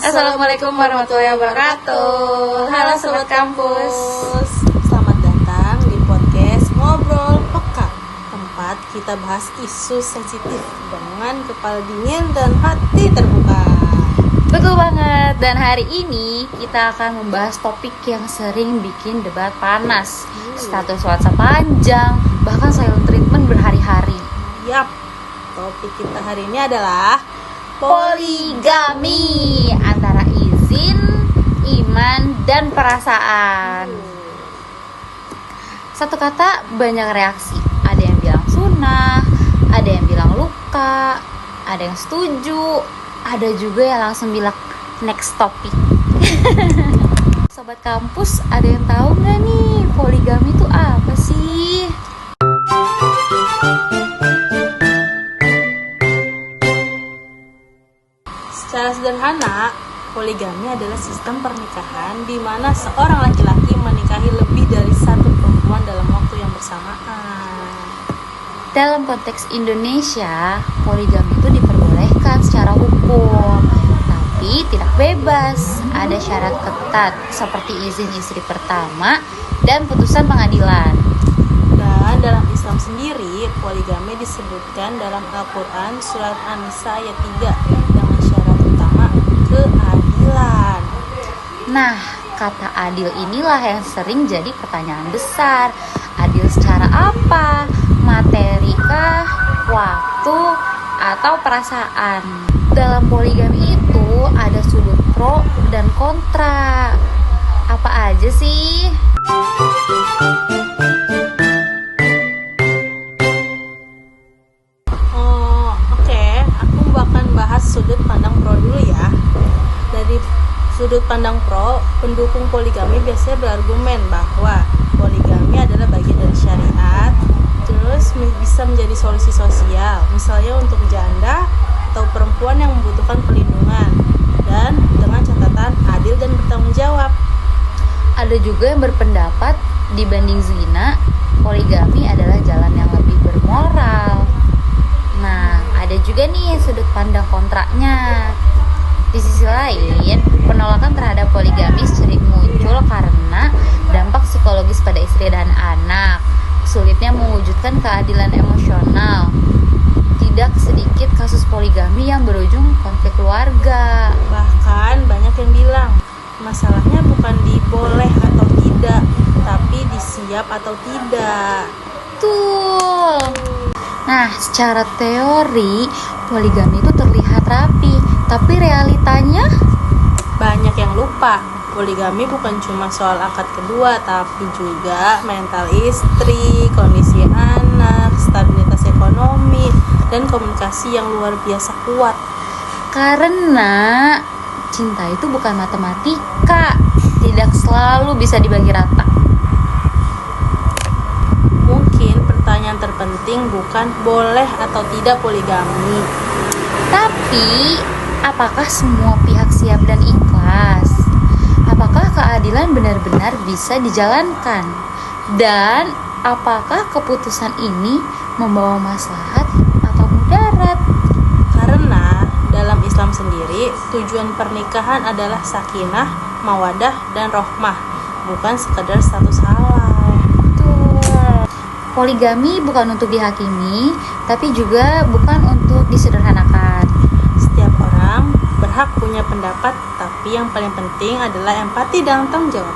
Assalamualaikum warahmatullahi wabarakatuh. Halo Sobat Kampus. Selamat datang di podcast Ngobrol Peka, tempat kita bahas isu sensitif dengan kepala dingin dan hati terbuka. Betul banget. Dan hari ini kita akan membahas topik yang sering bikin debat panas. Status WhatsApp panjang, bahkan silent treatment berhari-hari. Yap, topik kita hari ini adalah poligami antara izin, iman, dan perasaan. Satu kata banyak reaksi. Ada yang bilang sunnah, ada yang bilang luka, ada yang setuju, ada juga yang langsung bilang next topic. Sobat Kampus, ada yang tahu nggak nih poligami itu apa sih? Secara sederhana, poligami adalah sistem pernikahan di mana seorang laki-laki menikahi lebih dari satu perempuan dalam waktu yang bersamaan. Dalam konteks Indonesia, poligami itu diperbolehkan secara hukum, tapi tidak bebas. Ada syarat ketat seperti izin istri pertama dan putusan pengadilan. Dan dalam Islam sendiri, poligami disebutkan dalam Al-Quran surat An-Nisa ayat 3 dengan syarat utama keadilan. Nah, kata adil inilah yang sering jadi pertanyaan besar. Adil secara apa? Materi kah? Waktu? Atau perasaan? Dalam poligami itu ada sudut pro dan kontra. Apa aja sih? Aku akan bahas sudut pandang pro dulu ya. Dari sudut pandang pro, pendukung poligami biasanya berargumen bahwa poligami adalah bagian dari syariat, terus bisa menjadi solusi sosial, misalnya untuk janda atau perempuan yang membutuhkan perlindungan, dan dengan catatan adil dan bertanggung jawab. Ada juga yang berpendapat dibanding zina, poligami adalah jalan yang lebih bermoral. Nah, ada juga nih sudut pandang kontraknya. Di sisi lain, penolakan terhadap poligami sering muncul karena dampak psikologis pada istri dan anak, sulitnya mewujudkan keadilan emosional. Tidak sedikit kasus poligami yang berujung konflik keluarga. Bahkan banyak yang bilang, masalahnya bukan di boleh atau tidak, tapi di siap atau tidak. Betul. Nah, secara teori poligami itu terlihat rapi, tapi realitanya banyak yang lupa. Poligami bukan cuma soal akad kedua, tapi juga mental istri, kondisi anak, stabilitas ekonomi, dan komunikasi yang luar biasa kuat. karena cinta itu bukan matematika, tidak selalu bisa dibagi rata. Mungkin pertanyaan terpenting bukan boleh atau tidak poligami, Tapi, apakah semua pihak siap dan ikhlas? Apakah keadilan benar-benar bisa dijalankan? Dan apakah keputusan ini membawa maslahat atau mudarat? karena dalam Islam sendiri tujuan pernikahan adalah sakinah, mawadah, dan rohmah, bukan sekedar status halal. Poligami bukan untuk dihakimi, tapi juga bukan untuk disederhanakan. Setiap orang berhak punya pendapat, tapi yang paling penting adalah empati dan tanggung jawab.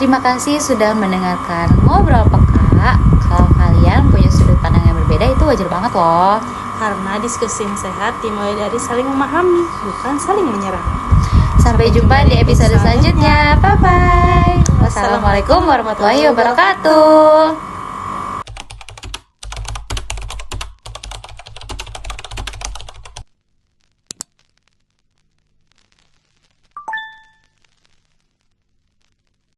Terima kasih sudah mendengarkan Ngobrol Peka. Kalau kalian punya sudut pandang yang berbeda, itu wajar banget loh. Karena diskusi yang sehat dimulai dari saling memahami, bukan saling menyerang. Sampai jumpa di episode selanjutnya. Bye-bye. Wassalamualaikum warahmatullahi wabarakatuh.